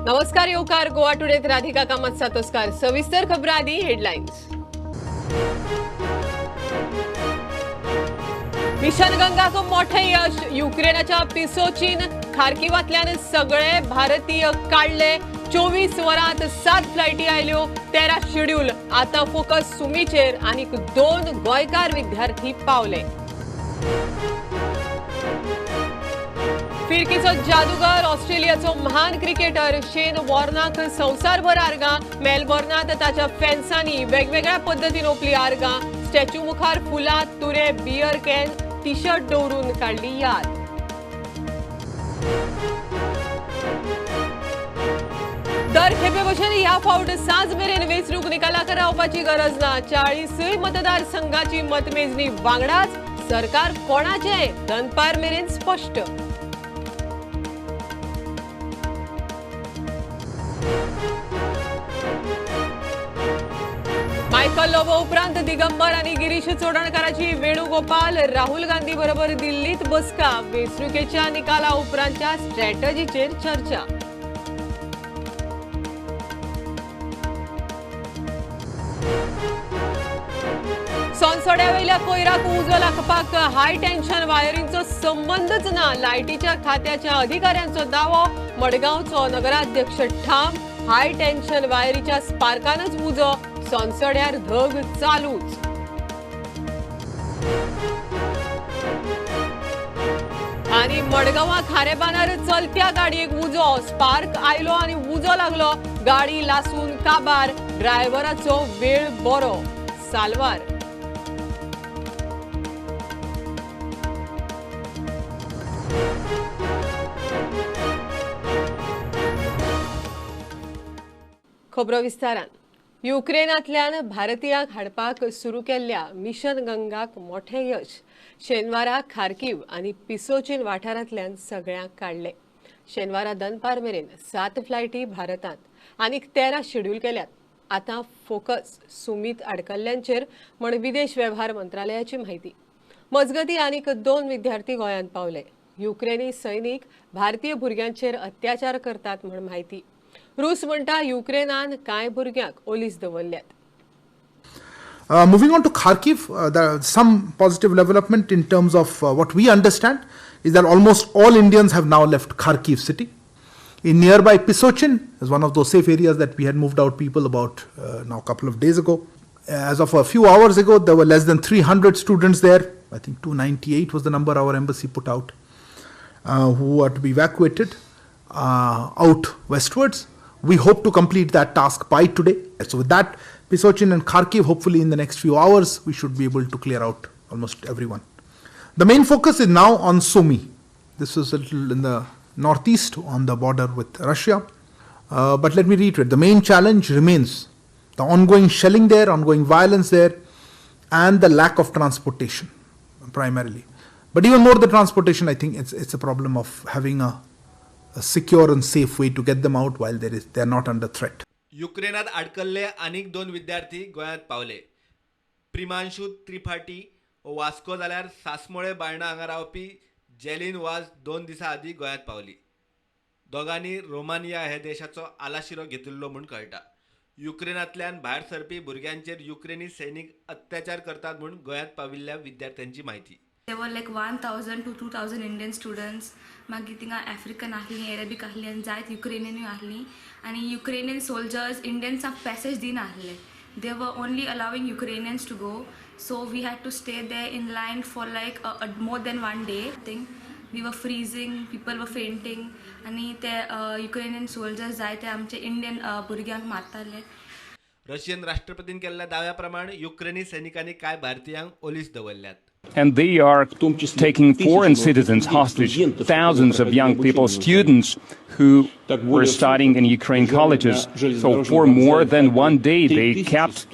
नमस्कार येवकार गोवा टुडेत राधिका कामत सातोस्कार सविस्तर खबरां आदी हेडलायन्स। मिशन गंगाको मोठे यश युक्रेनाच्या पिसोचीन खार्किवांतल्यान सगळे भारतीय काढले 24 वरांत 7 फ्लायटी आयल्यो 13 शेड्यूल आता फोकस सुमीचेर आणि 2 गोयकार विद्यार्थी पावले। फिरकीचो जादूगर ऑस्ट्रेलियाचो महान क्रिकेटर शेन वॉर्नाक संवसारभर आर्गां मेलबोर्नात ताच्या फॅन्सांनी वेगवेगळ्या पद्धतीन ओपली आर्गां स्टॅच्यू मुखार फुलां तुरे बियर कॅन टी शर्ट दवरून काडली याद। दर खेपे भशेन ह्या फावट सांज मेरेन वेंचणूक निकालाक रावपाची गरज ना। 40 मतदारसंघाची मतमेजणी वांगडाच सरकार कोणाचे दनपार मेरेन स्पष्ट। मायकल लोबो उपरांत दिगंबर आणि गिरीश चोडणकाराची वेणुगोपाल राहुल गांधी बरोबर दिल्लीत बसका वेंचणुकेच्या निकाला उपरांतच्या स्ट्रॅटजीचेर चर्चा। सोनसोड्या वयल्या कोयराक उजो लागपाक हाय टेन्शन वायरींचो संबंधच ना लायटीच्या खात्याच्या अधिकाऱ्यांचो दावो। मडगांवचो नगराध्यक्ष ठाम हाय टेन्शन वायरीच्या स्पार्कानच उजो सोनसोड्यार धग चालूच। आणि मडगांवा खारेबानार चलत्या गाडयेक उजो स्पार्क आयलो आणि उजो लागलो गाडी लासून काबार ड्रायव्हराचो वेळ बरो सालवार। खबरो विस्तारान युक्रेनांतल्यान भारतीयांक हाडपाक सुरू केल्ल्या मिशन गंगाक मोठे यश शेनवारा खार्किव आणि पिसोचीन वाठारांतल्यान सगळ्यांक काडले। शेनवारा दनपार मेरेन 7 फ्लायटी भारतांत आणि 13 शेड्यूल केल्यात। आता फोकस सुमीत आडकल्ल्यांचेर म्हण विदेश वेव्हार मंत्रालयाची माहिती। मजगती आणि 2 विद्यार्थी गोंयांत पावले। युक्रेनी सैनिक भारतीय भुरग्यांचेर अत्याचार करतात म्हण माहिती। रूस म्हणटा युक्रेनान कांय भुरग्यांक ओलीस दवरल्यात। Moving on to Kharkiv, there are some positive development in terms of what we understand is that almost all Indians have now left Kharkiv city. In nearby Pisochin is one of those safe areas that we had moved out people about now a couple of days ago. As of a few hours ago, there were less than 300 students there. I think 298 was the number our embassy put out, who are to be evacuated out westwards. We hope to complete that task by today. So with that, Pisochin and Kharkiv, hopefully in the next few hours, we should be able to clear out almost everyone. The main focus is now on Sumy. This is a little in the northeast on the border with Russia. But let me reiterate, the main challenge remains the ongoing shelling there, ongoing violence there, and the lack of transportation primarily. But even more the transportation, I think it's a problem of having a secure and safe way to get them out while they're not under threat. युक्रेनात अडकल्ले अनेक 2 विद्यार्थी गोंयांत पावले। प्रिमांशू त्रिपाठी वास्को जाल्यार सासमोळे बायणा हांगा रावपी जेलिन वाज 2 दिसां आदीं गोंयांत पावली। दोगांनी रोमानिया हे देशाचो आलाशिरो घेतिल्लो म्हूण कळटा। युक्रेनांतल्यान भायर सरपी भुरग्यांचेर युक्रेनी सैनीक अत्याचार करतात म्हूण गोंयांत पाविल्ल्या विद्यार्थ्यांची माहिती। There were like 1,000 to 2,000 Indian students. मागीर थिंगा African आहली, Arabic आहली आणि जायत Ukrainian आहली आणि Ukrainian soldiers Indians passage दिन आहले. They were only allowing Ukrainians to go. So we had to stay there in line for like more than 1 day. We were freezing, people were fainting आणि ते Ukrainian soldiers जायते आमचे Indian भुरग्यांक मारताले। Russian राष्ट्रपतीन केल्ल्या दाव्याप्रमाणे युक्रेनी सैनिकांनी काय भारतीयांक ओलीस दवरल्यात। And they are taking foreign citizens hostage, thousands of young people, students who were studying in Ukraine colleges. So for more than 1 day, they kept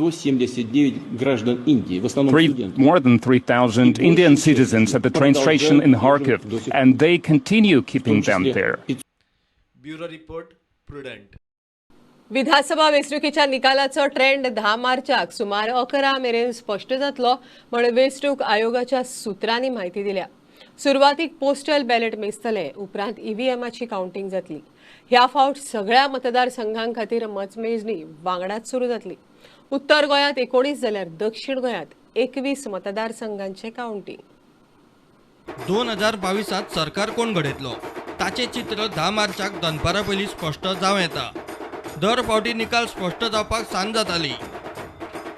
more than 3,000 Indian citizens at the train station in Kharkiv, and they continue keeping them there. Bureau report, Prudent. विधानसभा वेंचणुकेच्या निकालाचो trend 10 मार्चाक सुमार 11 मेरेन स्पष्ट जातलो म्हण वेंचणूक आयोगाच्या सुत्रांनी माहिती दिल्या। सुरवातीक पोस्टल बॅलेट मेजतले उपरांत ईव्हीएमाची काउंटिंग जातली। ह्या फावट सगळ्या मतदारसंघां खातीर मतमेजणी वांगडाच सुरू जातली. उत्तर गोंयांत 19 जाल्यार दक्षिण गोंयांत 21 मतदारसंघांचे काउंटिंग. 2022 सरकार कोण घडयतलो ताचे चित्र 10 मार्चाक दनपारा पयलीं स्पश्ट जावं येता. दर फावटी निकाल स्पश्ट जावपाक सांज जाताली.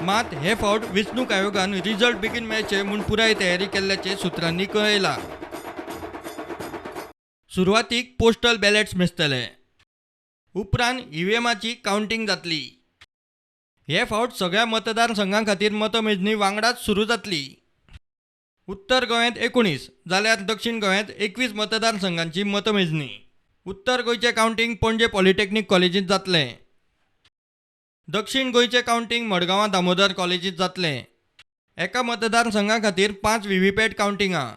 मात हे फावट वेंचणूक आयोगान रिजल्ट बेगीन मेळचे म्हूण पुराय तयारी केल्ल्याचे सुत्रांनी कळयला. सुरवातीक पोस्टल बॅलेट्स मेजतले, उपरांत ईव्हीएमाची काउंटिंग जातली. हे फावट सगळ्या मतदारसंघां खातीर मतमेजणी वांगडाच सुरू जातली. उत्तर गोंयांत 19 जाल्यार दक्षिण गोंयांत 21 मतदारसंघांची मतमेजणी. उत्तर गोंयचें काउंटिंग पणजे पॉलिटेक्निक कॉलेजींत जातलें. दक्षिण गोंयचें काउंटिंग मडगांवां दामोदर कॉलेजींत जातलें. एका मतदारसंघा खातीर 5 व्हीव्हीपॅट काउंटिंगां.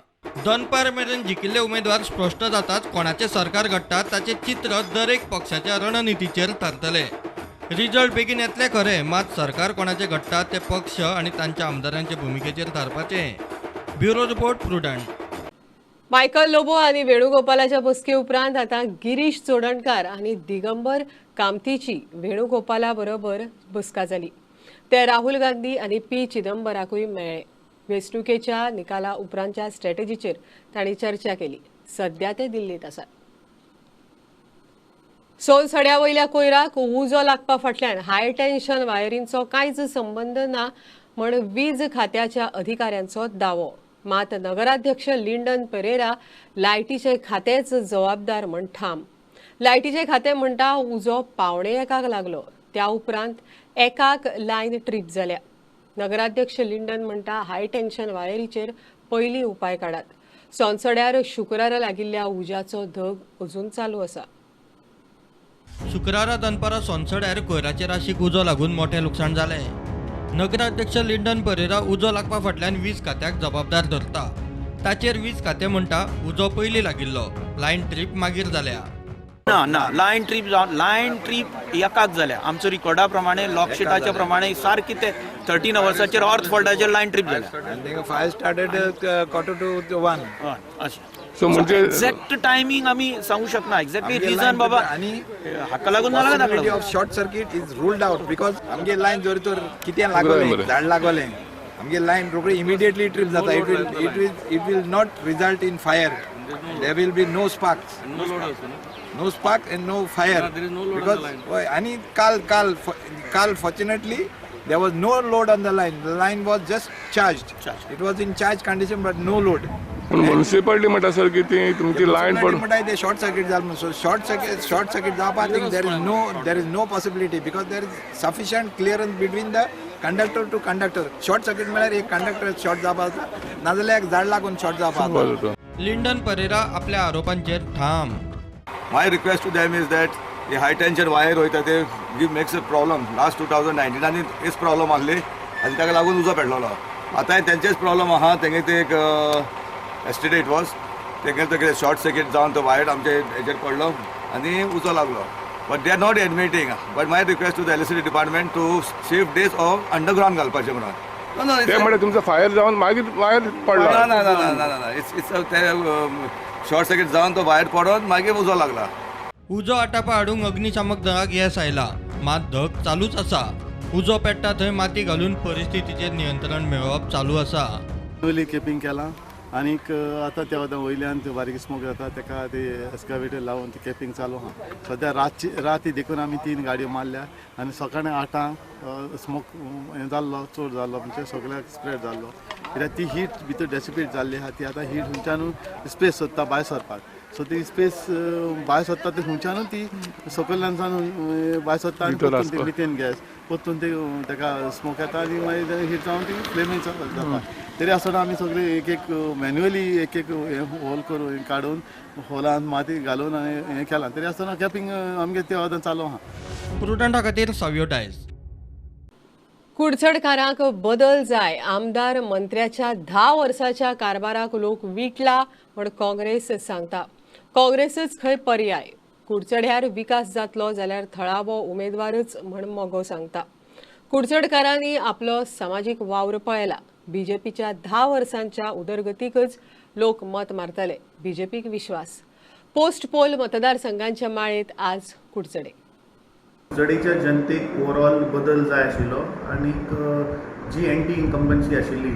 दनपार मेरेन जिखिल्ले उमेदवार स्पश्ट जातात कोणाचें सरकार घडटा ताचें चित्र दरेक पक्षाच्या रणनितीचेर थारतलें. रिजल्ट बेगीन येतले खरें, मात सरकार कोणाचें घडटा ते पक्ष आनी तांच्या आमदारांचे भुमिकेचेर थारपाचें. Bureau report Prudent. Michael Lobo आणि वेणुगोपालाच्या बसके उपरांत आता गिरीश चोडणकार आणि दिगंबर कामतीची वेणुगोपाला बरोबर बसका जाली. ते राहुल गांधी आणि पी चिदंबराकूय मेळ्ळे. वेंचणुकेच्या निकाला उपरांतच्या स्ट्रॅटेजीचेर तांणी चर्चा केली. सध्या ते दिल्लीत आसात. सोनसड्या वयल्या कोयराक उजो लागपा फाटल्यान हाय टेन्शन वायरींचो कांयच संबंद ना म्हण वीज खात्याच्या अधिकाऱ्यांचो दावो. मात नगराध्यक्ष लिंडन पेरेरा लायटीचे खातेच जबाबदार म्हण ठाम. लायटीचे खाते म्हणटा उजो 1:15 लागलो. त्या उपरांत एकाक लायन ट्रीप जाल्या. नगराध्यक्ष लिंडन म्हणटा हाय टेन्शन वायरीचेर पयली उपाय काडात. सोनसड्यार शुक्रारा लागिल्ल्या उज्याचो धग अजून चालू आसा. शुक्रारा दनपारा सोनसड्यार कोयराचे राशीक उजो लागून मोठें लुकसाण जालें. नगराध्यक्ष लिंडन पेरेरा उजो लागपा फाटल्यान वीज खात्याक जबाबदार धरता. ताचेर वीज खातें म्हणटा उजो पयलीं लागिल्लो, लायन ट्रीप मागीर जाल्या. ना लायन ट्रीप एकाच जाल्या. आमचो रिकॉर्डा प्रमाणे लॉकशिटाच्या प्रमाणे सारकी ते 13 अवर्साचेर ऑर्थ फॉल्टाचेर लायन ट्रीप जाल्या. Fire started quarter to 1. So म्हणजे एक्झॅक्ट टायमिंग आमी सांगू शकना. एक्झॅक्टली रिजन बाबा आणि हाका लागून नाका possibility of short circuit is ruled out because आमगे लायन जोरी तर कितें लागोलें झाड लागोलें आमगे लायन रोखडी immediately trip जाता. it will not result in fire. There will be no sparks, no spark and no fire. Because आणि काल fortunately there was no load on the line. The line was just charged. It was in charge condition but no load. Municipality म्हणटा sir की ती तुमची lion पण म्हणटा ते short circuit जालें. सो शॉर्ट सर्किट जावपा think there is no possibility because there is sufficient clearance between the conductor to conductor. Short circuit म्हळ्यार एक कंडक्टर शॉर्ट जावपा जाता नाजाल्यार एक झाड लागून शॉर्ट जावपा जाता. लिंडन पेरेरा आपल्या आरोपांचेर ठाम. My request to them is that the high tension wire होता ते makes a problem. Last 2019 आणि हेच प्रॉब्लेम आसले आनी ताका लागून उजो पेटलेलो. आतां तेंचेच प्रॉब्लेम आहा. तेंगे ते एक एस्टेडेट वॉज तेंगे ते शॉर्ट सर्किट जावन तो वायर आमचे हेचेर पडलो आनी उजो लागलो. But they are not admitting. But my request to the electricity department to shift days of underground घालपाचें म्हणून. ते म्हणजे तुमचं फायर जाऊन मागीर वायर पडला. ना इट्स शॉर्ट सर्किट जावन तो वायर पडोन मागीर उजो लागला. उजो आटापा हाडूंक अग्निशामक दळाक येस आयला, मात धग चालूच आसा. उजो पेट्टा थंय माती घालून परिस्थितीचेर नियंत्रण मेळोवप चालू आसा. पयलीं केपिंग केलां आनीक आतां त्या वयल्यान बारीक स्मोक जाता तेका ते एस्कावेटर लावन ती केपिंग चालू आहा. सद्या राती देखून आमी 3 गाडयो मारल्या आनी सकाळीं 8 स्मोक हें जाल्लो चड जाल्लो म्हणजे सगळ्याक स्प्रेड जाल्लो. कित्याक ती हीट भितर डेसिपेट जाल्ली आहा ती आतां हीट थंयच्यान स्पेस सोदता भायर सरपाक. सो ती स्पेस भायर सोदता ते थंयच्यानूच ती सकयल्यान भायर सोदता आनी मिथेन गॅस परतून ते तेका स्मोक येता आनी मागीर हीट जावन ती फ्लेमींग जाता. तरी आसतना आमी सगळे एक मॅन्युअली एक होल करून काडून होलान माती घालून हें केलां. तरी आसतना कॅपिंग आमगे ते वदां चालू आहा. प्रुडंटा खातीर सावियो डायस. कुडचडकारांक बदल जाय. आमदार मंत्र्याच्या 10 वर्साच्या कारभाराक लोक विटला म्हण काँग्रेस सांगता. काँग्रेसच खंय पर्याय. कुडचड्यार विकास जातलो जाल्यार थळावो उमेदवारच म्हण मोगो सांगता. कुडचडकारांनी आपलो सामाजीक वावर पळयला. बीजेपीच्या 10 वर्सांच्या उदरगतीकच लोक मत मारतले. बीजेपीक विश्वास. पोस्ट पोल मतदारसंघांच्या माळेत आज कुडचडे. कुडचडेच्या जनतेक ओवरऑल बदल जाय आशिल्लो आनीक जी एंटी इन्कम्बन्सी आशिल्ली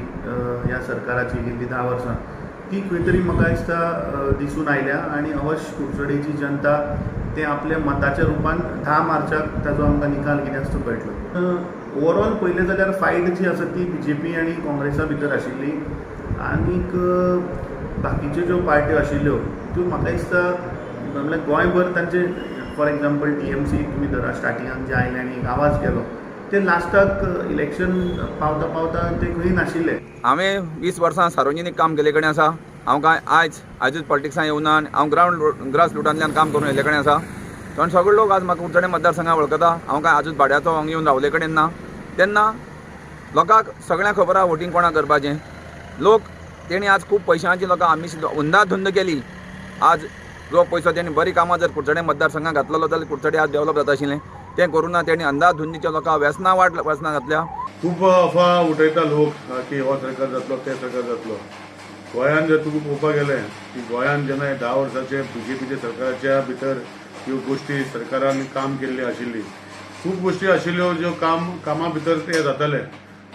ह्या सरकाराची गेल्ली 10 वर्सां ती खंय तरी म्हाका दिसता दिसून आयल्या आनी अवश्य कुडचडेची जनता ते आपल्या मताच्या रुपान 10 मार्चाक ताजो आमकां निकाल कितें आसा तो कळटलो. ओवरऑल पळयलें जाल्यार फायट जी आसा ती BJP आनी काँग्रेसा भितर आशिल्ली आनीक बाकीच्यो ज्यो पार्ट्यो आशिल्ल्यो त्यो म्हाका दिसता म्हणल्यार गोंयभर तांचे फॉर एग्जाम्पल TMC तुमी धरा स्टार्टिंगाक जे आयले आनी एक आवाज गेलो ते लास्टाक इलेक्शन पावता पावता ते खंय नाशिल्ले. हांवें 20 वर्सां सार्वजनीक काम केले कडेन आसा. हांव काय आयजूच पॉलिटिक्सान येवना आनी हांव ग्रास रुटांतल्यान काम करून येयले कडेन आसा. कारण सगळे लोक आज म्हाका कुडचडे मतदारसंघाक वळखता. हांव काय आजूच भाड्याचो हांगा येवन रावले कडेन ना. तेन्ना लोकांक सगळ्यांक खबर आहा वोटींग कोणाक करपाचें. लोक तेणी आज खूब पयशांची लोकां आमी हुंदाधुंद केली. आज जो पयसो तेणी बरी कामां जर कुडचडे मतदारसंघाक घातलेलो जाल्यार कुडचडे आज डेव्हलप जाता आशिल्लें. तें करून ना तेणी अंधाधुंदीच्या लोकांक व्यसनां घातल्या. खूब अफवा उठयता लोक की हो सरकार जातलो ते सरकार जातलो. गोंयांत जर तुका पळोवपाक गेलें की गोंयांत जेन्ना 10 वर्साचे BJPच्या सरकाराच्या भितर ह्यो गोश्टी सरकारान काम केल्ली आशिल्ली खूब गोश्टी आशिल्ल्यो ज्यो कामा भितर ते जाताले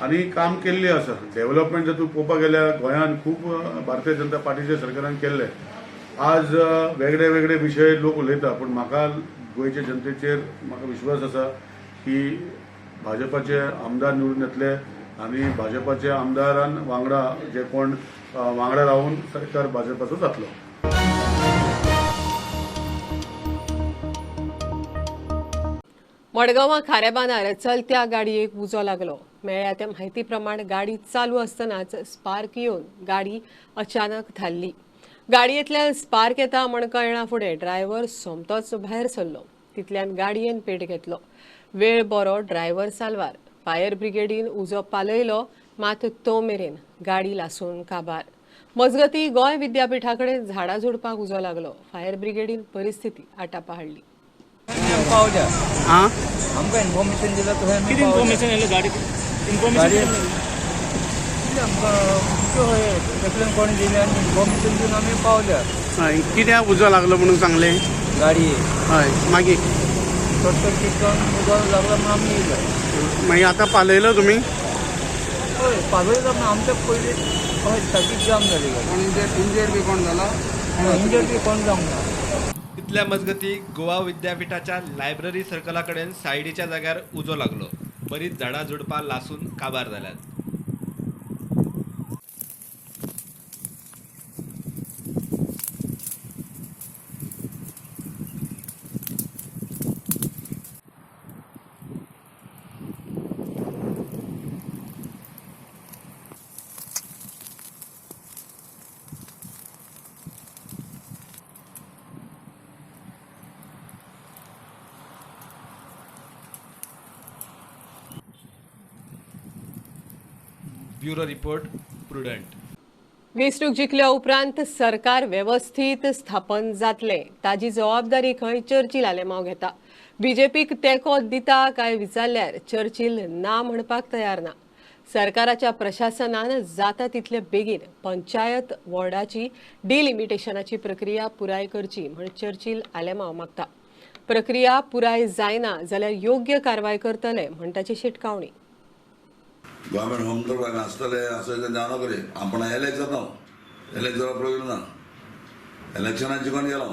आनी काम केल्ली आसा. डेव्हलपमेंट जर तूं पळोवपाक गेल्यार गोंयांत खूब भारतीय जनता पार्टीच्या सरकारान केल्ले. आज वेगळे वेगळे विशय लोक उलयता पूण म्हाका गोंयच्या जनतेचेर म्हाका विश्वास आसा की भाजपाचे आमदार निवडून येतले आनी भाजपाच्या आमदारान वांगडा जे कोण वांगडा रावन सरकार भाजपाचो जातलो. मडगांवां खारेबांदार चलत्या गाडयेक उजो लागलो. मेळ्ळ्या त्या म्हायती प्रमाण गाडी चालू आसतनाच स्पार्क येवन गाडी अचानक धाल्ली. गाडयेंतल्यान स्पार्क येता म्हण कळना फुडें ड्रायव्हर सोमतोच भायर सरलो. तितल्यान गाडयेन पेट घेतलो. वेळ बरो ड्रायव्हर साल्वार. फायर ब्रिगेडीन उजो पालयलो मात तो मेरेन गाडी लासून काबार. मजगतीं गोंय विद्यापीठा कडेन झाडां झुडपाक उजो लागलो. फायर ब्रिगेडीन परिस्थिती आटापा हाडली. आमकां इन्फॉर्मेशन दिला तुवें इन्फॉर्मेशन येयलें गाडी कोणी दिलें आनी इन्फॉर्मेशन दिवन आमी पावल्या. कित्याक उजो लागलो म्हणून सांगले गाडी हय मागीर शॉर्ट सर्कीट जावन उजो लागला म्हणून आमी येयला. मागीर आतां पालयलो तुमी हय पालयलो म्हणून आमच्या पयलीं हय ट्रॅफीक जाम जाली गाडी. इंजर्ड बी कोण जाला इंजर्ड बी कोण जावंक ना. इतल्या मजगती गोवा विद्यापीठाच्या लायब्ररी सर्कला कडेन सायडीच्या जाग्यार उजो लागलो. बरीच झाडां झुडपां लासून काबार जाल्यात. Bureau report prudent. वेंचणूक जिखल्या उपरांत सरकार वेवस्थीत स्थापन जातले ताजी जबाबदारी खंय चर्चिल आलेमांव घेता. BJPक तेंको दिता काय विचारल्यार चर्चिल ना म्हणपाक तयार ना. सरकाराच्या प्रशासनान जाता तितले बेगीन पंचायत वॉर्डाची डिलिमिटेशनाची प्रक्रिया पुराय करची म्हण चर्चिल आलेमांव मागता. प्रक्रिया पुराय जायना जाल्यार योग्य कारवाय करतले म्हण ताची शिटकावणी. गव्हर्मेंट होम तर नासतले असं जावं करे आपण एलेक्ट जाता एलेक्ट जावप प्रोब्लेम ना. इलेक्शनाक जिखून गेलो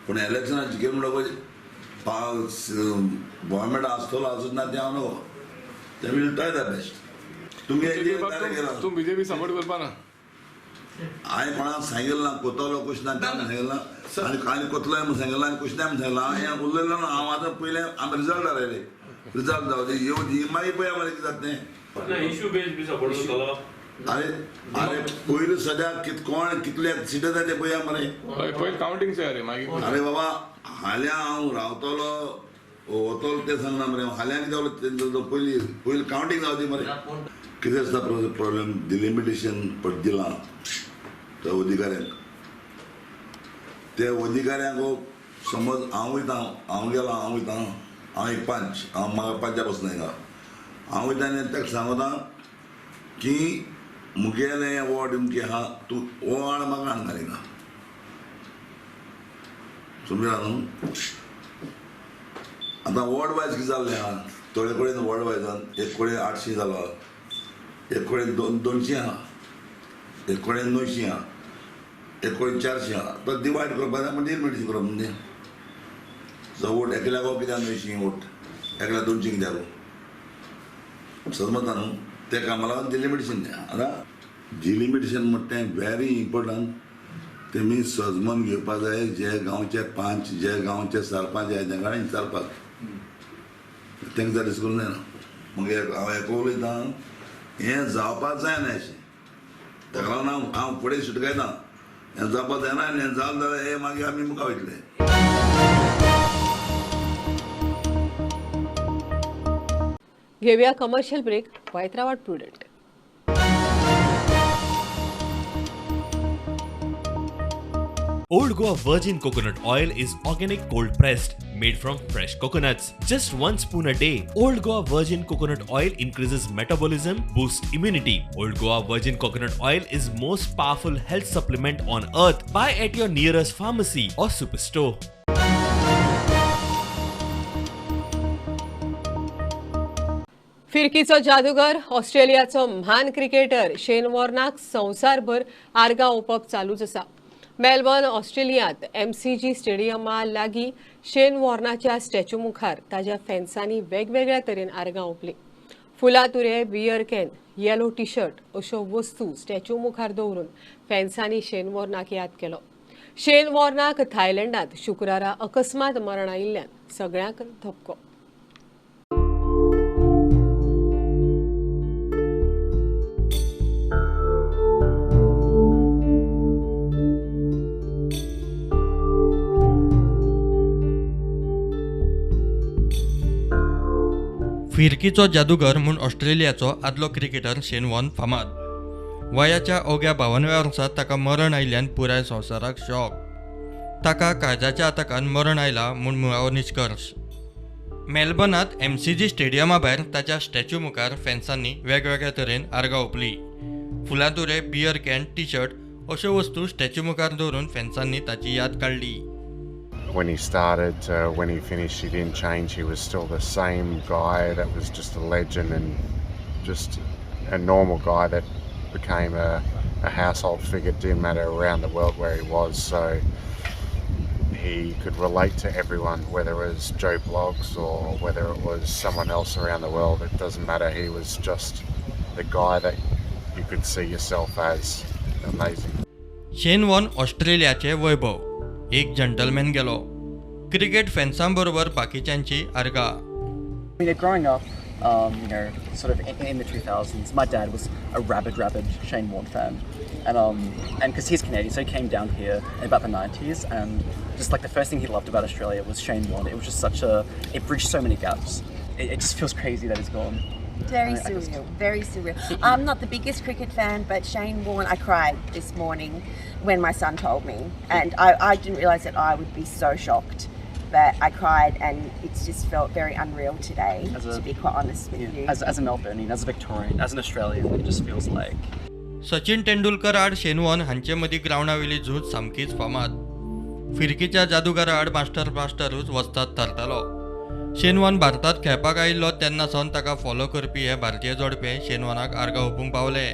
पूण इलेक्शनाक जिखले म्हणटकूच गव्हर्मेंट आसतलो आसूच ना तें हांव नको. ते वील ट्राय द बेस्ट. तुमी तूं BJP सपोर्ट करपा ना. हांवें कोणाक सांगिल्लें ना कोतलो कुश ना तें सांगिल्लें ना आनी कोतलो म्हूण सांगिल्लें आनी कुश ना म्हूण सांगिल्लें. हांवें उरलेलो ना. हांव आतां पयलें आमी रिजल्ट आयले रिजल्ट जावं दी येवन मागीर पळया मरे कितें जाता तें. अरे पयलीं सद्याक कोण कितले सिटां जाय ते पळया मरे. पयलीं कावंटींग रे मागीर. अरे बाबा हाल्या हांव रावतलो वतलो तें सांगना मरे. हाल्यां कितें जालें पयलीं कावंटींग जावं दी मरे. कितें आसता प्रॉब्लेम डिलिमिटेशन दिलां त्या अधिकाऱ्यांक. ते अधिकाऱ्यांक समज हांव वयता हांव गेलो हांव वयता हांव एक पंच हांव म्हाका पंचा बसना हिंगा हांव वयता आनी ताका सांगता की मुगेलें वॉर्ड अमकें आहा तूं वॉर्ड म्हाका हाडून घाल हिंगा. समजा न्हू आतां वॉर्ड वायज कितें जाल्लें आहा थोडे कडेन वॉर्ड वायजान एक कडेन 800 जालो एक कडेन 200 आहा एक कडेन 900 आहा एक कडेन 400 आहा तो डिवायड करपाक जाय म्हणजे लिमिटेशन करप म्हणजे वोट एकल्याक कित्याक 900 वोट एकल्याक 200 कित्याक समजता न्हू ते कामा लागून ते लिमिटेशन आतां जी लिमिटेशन म्हणटा तें व्हेरी इम्पॉर्टंट तेमी सजमन घेवपाक जाय जे गांवचे पंच जे गांवचे सरपंच आहाय तेंकां विचारपाक तेंकां जाल्यार करूंक जायना मग हांव हेका उलयतां हें जावपाक जायना अशें ताका लागून हांव फुडें सुटकायतां हें जावपाक जायना आनी हें जालें जाल्यार हे मागीर आमी मुखार वयतले घेऊया कमर्शियल ब्रेक वायत रावात prudent. Old Goa Virgin Coconut Oil is organic cold pressed, made from fresh coconuts. Just 1 spoon a day. Old Goa Virgin Coconut Oil increases metabolism, boosts immunity. Old Goa Virgin Coconut Oil is most powerful health supplement on earth. Buy at your nearest pharmacy or superstore. फिरकीचो जादूगर ऑस्ट्रेलियाचो म्हान cricketer शेन वॉर्नाक संवसारभर आर्गां ओपप चालूच आसा. Melbourne ऑस्ट्रेलियांत MCG स्टेडियमा लागीं शेन वॉर्नाच्या स्टॅच्यू मुखार ताज्या फॅन्सांनी वेगवेगळ्या तरेन आर्गां ओपलीं. फुलां तुरे, beer can, yellow T shirt अश्यो वस्तू स्टॅच्यू मुखार दवरून फॅन्सांनी शेन वॉर्नाक याद केलो. शेन वॉर्नाक थायलंडांत शुक्रारा अकस्मात मरण आयिल्ल्यान सगळ्यांक धपको. फिरकीचो जादूगर म्हूण ऑस्ट्रेलियाचो आदलो क्रिकेटर शेन वॉर्न फामाद. वयाच्या अवघ्या 52व्या वर्सात ताका मरण आयिल्ल्यान पुराय संवसाराक शॉक. ताका काळजाच्या आताकान मरण आयला म्हूण मुळावो निश्कर्श. मेलबर्नांत MCG स्टेडियमा भायर ताच्या स्टॅच्यू मुखार फॅन्सांनी वेगवेगळ्या तरेन आर्गां ओपलीं. फुलां तुरे, बियर कॅन, टी शर्ट अश्यो वस्तू स्टॅच्यू मुखार दवरून फॅन्सांनी ताची याद काडली. When he started, when he finished, he didn't change. He was still the same guy that was just a legend and just a normal guy that became a household figure. Didn't matter around the world where he was, so he could relate to everyone, whether it was Joe Bloggs or whether it was someone else around the world. It doesn't matter. He was just the guy that you could see yourself as. Amazing. शेन warn ऑस्ट्रेलियाचे वैभव. एक gentleman गेलो. Cricket फॅन्सांबरोबर बाकीच्यांची आर्गां. Growing up, sort of in the 2000s, my dad was a rabid Shane Warne fan, and because he's Canadian, so he came down here in about the 90s, and just like the first thing he loved about Australia was Shane Warne. It was just it bridged so many gaps. It just feels crazy that he's gone. Very surreal, very surreal. I'm not the biggest cricket fan, but Shane Warne, I cried this morning when my son told me, and I didn't realise that I would be so shocked. But I cried, and it's just felt very unreal today, to be quite honest with you. As a Melbourneian, as a Victorian, as an Australian, it just feels like. Sachin Tendulkar आड शेन warn हांचे मदीं ग्रावंडावेली झूज सामकीच फामाद. फिरकीच्या जादूगारा आड मास्टरूच वस्ताद थारतालो. शेन वॉर्न भारतांत खेळपाक आयिल्लो तेन्नासावन ताका फॉलो करपी हे भारतीय जोडपे शेन वॉर्नाक आर्गां ओपूंक पावले.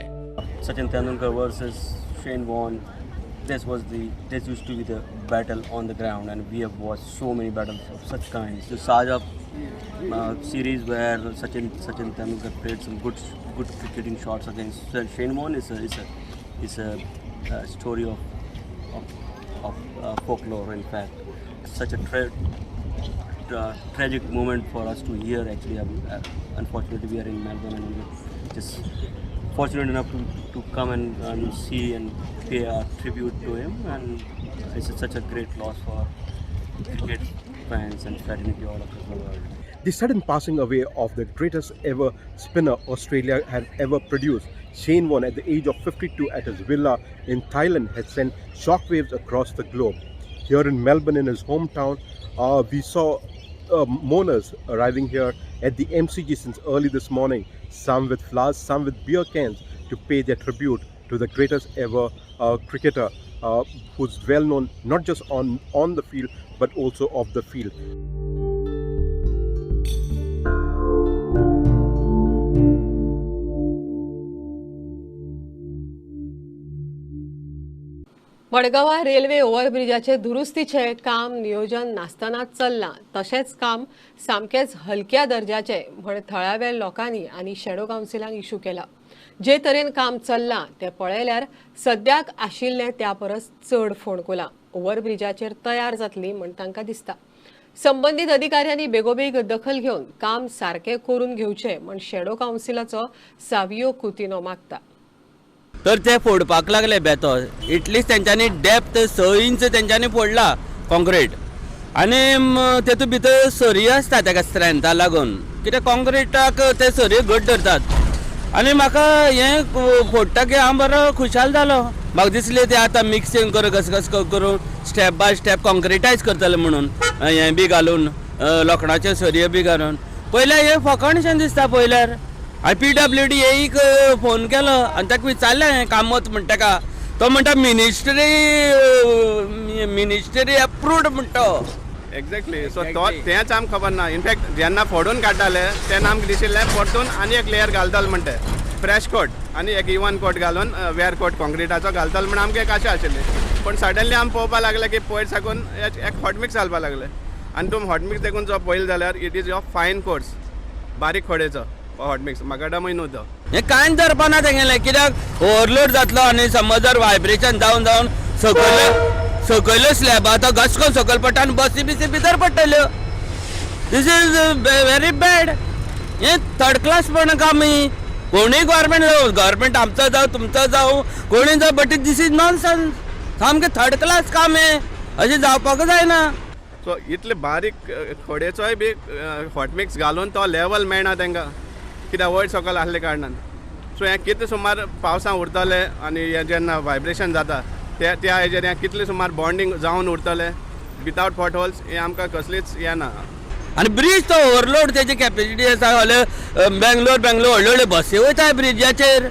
Sachin Tendulkar versus Shane Warne. This used to be the battle on the ground, and we have watched so many battles of such kinds. The Saja series where Sachin Tendulkar played some good cricketing shots against Shane Warne is a story of folklore. In fact, such a tragic moment for us to hear. Actually, unfortunately, we are in Melbourne, and we're just fortunate enough to come and see and pay our tribute to him, and it's such a great loss for cricket fans and fraternity all across the world. The sudden passing away of the greatest ever spinner Australia had ever produced, Shane Warne, at the age of 52 at his villa in Thailand, had sent shockwaves across the globe. Here in Melbourne, in his hometown, we saw mourners arriving here at the MCG since early this morning, some with flowers, some with beer cans, to pay their tribute to the greatest ever cricketer who's well known not just on the field but also off the field. मडगांवां railway ओव्हरब्रिजाचे दुरुस्तीचे काम नियोजन नासतनाच चल्लां. तशेंच काम सामकेच हलक्या दर्जाचे म्हण थळाव्या लोकांनी आनी शॅडो कावन्सिलांक इश्यू केला. जे तरेन काम चल्लां तें पळयल्यार सद्याक आशिल्लें त्या परस चड फोंडकुलां ओव्हरब्रिजाचेर तयार जातलीं म्हण तांकां दिसता. संबंदीत अधिकाऱ्यांनी बेगोबेग दखल घेवन काम सारकें करून घेवचें म्हण शॅडो कावन्सिलाचो सावियो कुतिनो मागता. तर ते फोडपाक लागले बेतो. इटलीस्ट तेंच्यांनी डेप्थ 6 इंच तेंच्यांनी फोडला कॉन्क्रीट आनी तेतूंत भितर सरयो आसता तेका स्ट्रेंथा लागून कित्याक कॉन्क्रीटाक ते सरयो घट धरतात. आनी म्हाका हें फोडटा की हांव बरो खुशाल जालो. म्हाका दिसलें ते आतां मिक्सिंग करून स्टेप बाय स्टेप कॉन्क्रिटायज करतले म्हणून हें बी घालून लोखणाच्यो सरयो बी घालून. पयल्यार हें फकाणशें दिसता पयल्यार. हांवें PWD एक फोन केलो आनी ताका विचारलें काम वत म्हणटा का. तो म्हणटा मिनिस्ट्री अप्रूव्ड म्हणटा. एक्झॅक्टली. सो तो तेंच आमकां खबर ना. इनफॅक्ट जेन्ना फोडून काडटाले तेन्ना आमकां दिशिल्लें परतून आनी एक लेयर घालतले म्हणटा फ्रेश कोट आनी एक इवन कोट घालून वेअर कोट कॉन्क्रिटाचो घालतले म्हण आमकां एक आशा आशिल्ली. पण सडनली आमी पळोवपाक लागले की पयर साकून एक हॉट मिक्स घालपाक लागले आनी तुमी हॉट मिक्स देखून जो पळयलो जाल्यार इट इज ऑफ फायन कोट्स बारीक खोडेचो हॉट मिक्स. म्हाका डमय न्हू हें कांयच धरपाना तेंगेलें कित्याक ओवरलोड जातलो आनी समज जर वायब्रेशन जावन सकयल्यो स्लॅब आतां घसकून सकयल पडटा आनी बसी बिसी भितर पडटल्यो. This is very bad. हें थर्ड क्लासपण काम. कोणूय गव्हर्मेंट आमचो जावं तुमचो जावं कोणूय जावं बट दीस इज नॉनसेन्स. सामकें थर्ड क्लास काम हें. अशें जावपाक जायना. सो इतले बारीक खोडेचोय बी हॉट मिक्स घालून तो लेवल मेळना तांकां कित्याक वयर सकयल आसले कारणान. सो हें कितें सुमार पावसां उरतलें आनी हें जेन्ना वायब्रेशन जाता त्या हेजेर हें कितलें सुमार बॉन्डिंग जावन उरतलें विथआवट पॉट होल्स हें आमकां कसलीच हें ना. आनी ब्रीज तो ओवरलोड तेजी कॅपेसिटी आसा. बेंगलोर व्हडल्यो व्हडल्यो बसी वयता ब्रिजाचेर.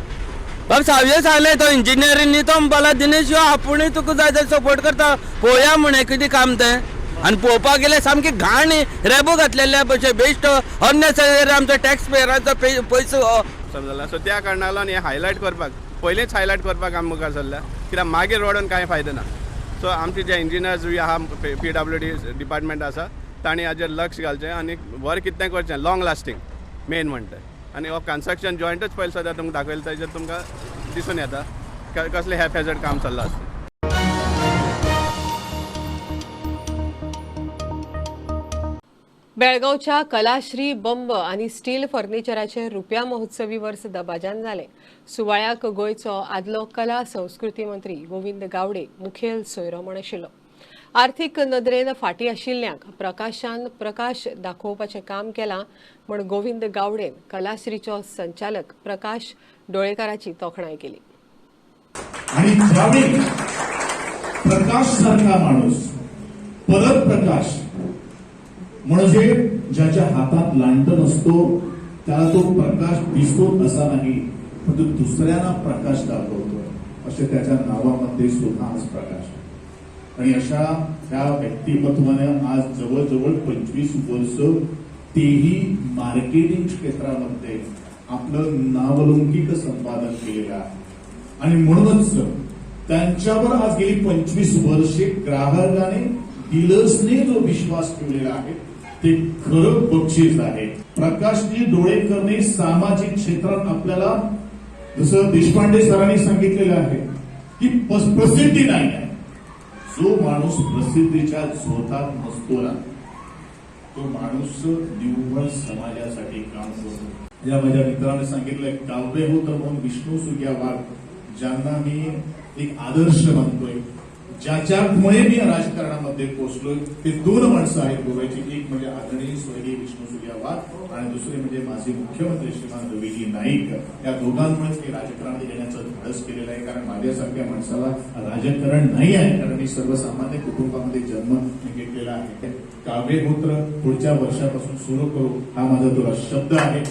बाबा सावयो सांगलें तो इंजिनियरींनी तो म्हणपाक दिनेश यो आपुणूय तुका जाय जाल्यार सपोर्ट करता पळोवया म्हणे कितें काम तें. आनी पळोवपाक गेल्यार सामकी घाण रेबो घातलेल्या भशेन बेश्ट अननेसेसरी आमचो टॅक्स पेयरांचो पयसो समजला. सो त्या कारणान लागून हें हायलायट करपाक पयलींच हायलायट करपाक आमी मुखार सरल्या कित्याक मागीर रोडून कांय फायदो ना. सो आमचे जे इंजिनियर्स बी आहा PWD डिपार्टमेंट आसा तांणी हाजेर लक्ष घालचें आनी बरें कितें करचें लॉंग लास्टींग मेन म्हणटा. आनी हो कन्स्ट्रक्शन जॉयंटच पयलीं सद्या तुमकां दाखयलें ताजेर तुमकां दिसून येता कसलें हॅफेजर्ड काम चल्लां आसता. बेळगांवच्या कलाश्री बंब आनी स्टील फर्निचराचे रुप्या महोत्सवी वर्स दबाज्यान जालें. सुवाळ्याक गोंयचो आदलो कला संस्कृती मंत्री गोविंद गावडे मुखेल सोयरो म्हूण आशिल्लो. आर्थीक नदरेन फाटीं आशिल्ल्यांक प्रकाशान प्रकाश दाखोवपाचें काम केलां म्हूण गोविंद गावडेन कलाश्रीचो संचालक प्रकाश डोळेकाराची तोखणाय केली. आणि ज्यावेळी प्रकाश सारखा माणूस परत प्रकाश म्हणजे ज्याच्या हातात लांटण असतो त्याला तो प्रकाश दिसतो असा नाही पण तो दुसऱ्यांना प्रकाश दाखवतो असे त्याच्या नावामध्ये सुद्धा आज प्रकाश. आणि अशा त्या व्यक्तिमत्वाने आज जवळजवळ 25 वर्ष तेही मार्केटिंग क्षेत्रामध्ये आपलं नावलौकिक संपादन केलेलं आहे. आणि म्हणूनच त्यांच्यावर आज गेली 25 वर्षे ग्राहकाने डीलर्सने जो विश्वास ठेवलेला आहे ते खरं बक्षीस आहे. प्रकाशजी डोळेकरने सामाजिक क्षेत्रात आपल्याला जसं देशपांडे सरांनी सांगितलेलं आहे की प्रसिद्धी नाही आहे. जो माणूस प्रसिद्धीच्या झोतात नसतो ना तो माणूस निव्वळ समाजासाठी काम करतो. या माझ्या मित्राने सांगितलंय काव्य हो तर म्हणून विष्णू सुग्या वाघ ज्यांना मी एक आदर्श मानतोय ज्याच्यामुळे मी राजकारणामध्ये पोहोचलोय ते 2 माणसं आहेत गोव्याची. एक म्हणजे आदरणीय स्वर्गीय विष्णू सुग्या वाघ आणि दुसरे म्हणजे माजी मुख्यमंत्री श्रीमान रवीजी नाईक. या दोघांमुळेच मी राजकारणात येण्याचं धाडस केलेलं आहे. कारण माझ्यासारख्या माणसाला राजकारण नाही आहे कारण मी सर्वसामान्य कुटुंबामध्ये जन्म घेतलेला आहे. काव्यगोत्र पुढच्या वर्षापासून सुरू करू हा माझा तुला शब्द आहे.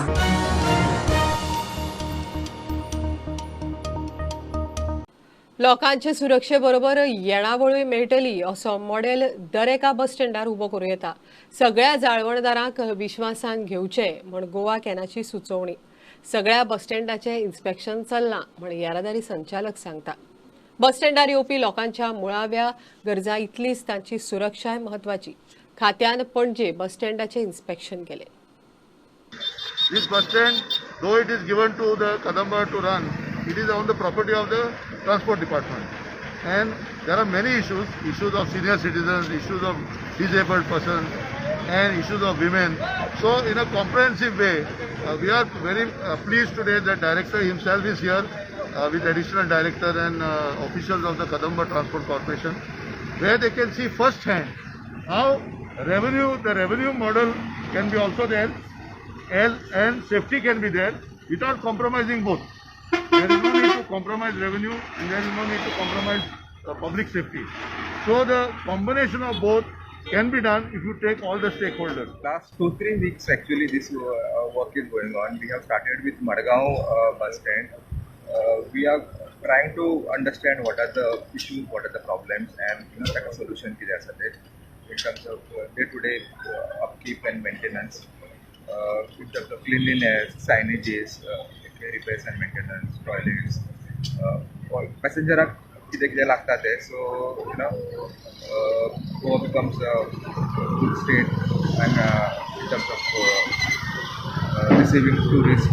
लोकांचे सुरक्षे बरोबर येणावळूय मेळटली असो मॉडेल दर एका बस स्टँडार उबो करूं येता. सगळ्या जाळवणदारांक विश्वासान घेवचे म्हण गोवा कॅनाची सुचोवणी. सगळ्या बस स्टँडाचे इन्स्पेक्शन चल्लां म्हण येरादारी संचालक सांगता. बस स्टँडार येवपी लोकांच्या मुळाव्या गरजा इतलीच तांची सुरक्षाय महत्वाची. खात्यान पणजे बस स्टँडाचे इन्स्पेक्शन केले. This bus stand, though it is given to the Kadamba to run, it is on the property of the transport department. And there are many issues of senior citizens, issues of disabled persons, and issues of women. So in a comprehensive way, we are very pleased today that director himself is here with additional director and officials of the Kadamba Transport Corporation, where they can see firsthand how the revenue model can be also there, and safety can be there without compromising both. There is no need to compromise revenue and there is no need to compromise public safety. So the combination of both can be done if you take all the stakeholders. Last 2-3 weeks actually this work is going on. We have started with Madgaon bus stand. We are trying to understand what are the issues, what are the problems, and like a solution ki ja sakte in terms of day-to-day upkeep and maintenance. In terms of cleanliness, signages, repairs and maintenance, toilets, passenger किती लागतात ते. So Goa becomes a good state and in terms of receiving tourists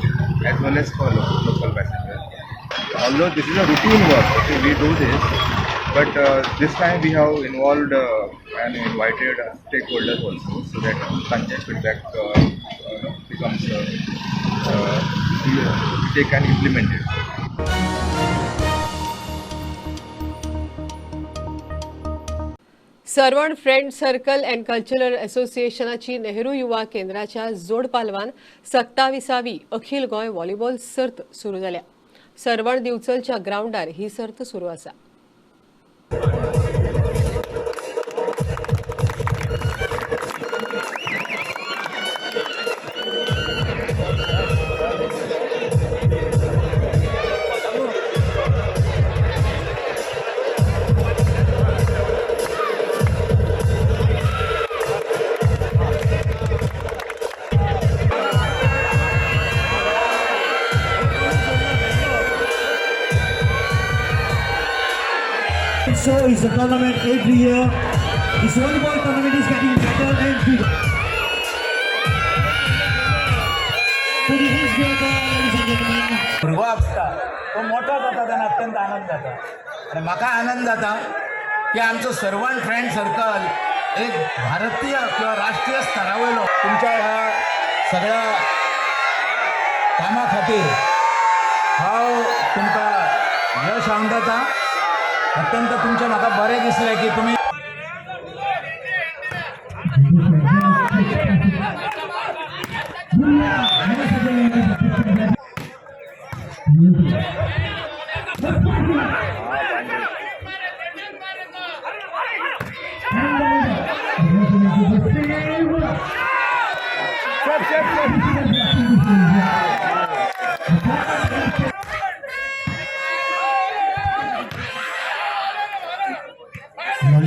as well as for local passengers. Although this is a routine work, okay, we do this, but this time we have involved and invited stakeholders also, so that content feedback becomes they can implement it. सर्वण friend circle and cultural असोसिएशनाची नेहरू युवा केंद्राच्या जोड पालवान 27वी अखिल गोय volleyball सर्त सुरू जाल्या. सर्वण दिवचलच्या ग्राउंडार ही सर्त सुरू आसा. So is a tournament every year. This volleyball tournament is getting better and bigger. So this is your ladies and gentlemen. भुरगो आसता तो मोठो जाता तेन्ना अत्यंत आनंद जाता आनी म्हाका आनंद जाता की आमचो सर्वंट फ्रेंड सर्कल एक भारतीय किंवा राष्ट्रीय स्तरा वयलो तुमच्या ह्या सगळ्या कामा खातीर हांव तुमकां यश आवडटा. अत्यंत तुमचे म्हाका बरें दिसलें की तुमी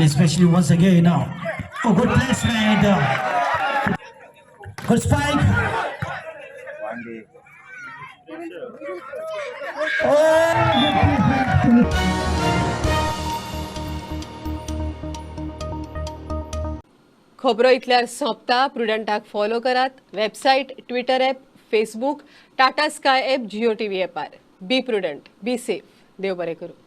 especially once again now. Oh, good placement. Good spike. खबरो इतल्यार सोंपता. प्रुडंटाक फॉलो करात. Website, twitter app, facebook, Tata sky app, Jio TV ॲपार. Be Prudent, be safe. देव बरें करूं.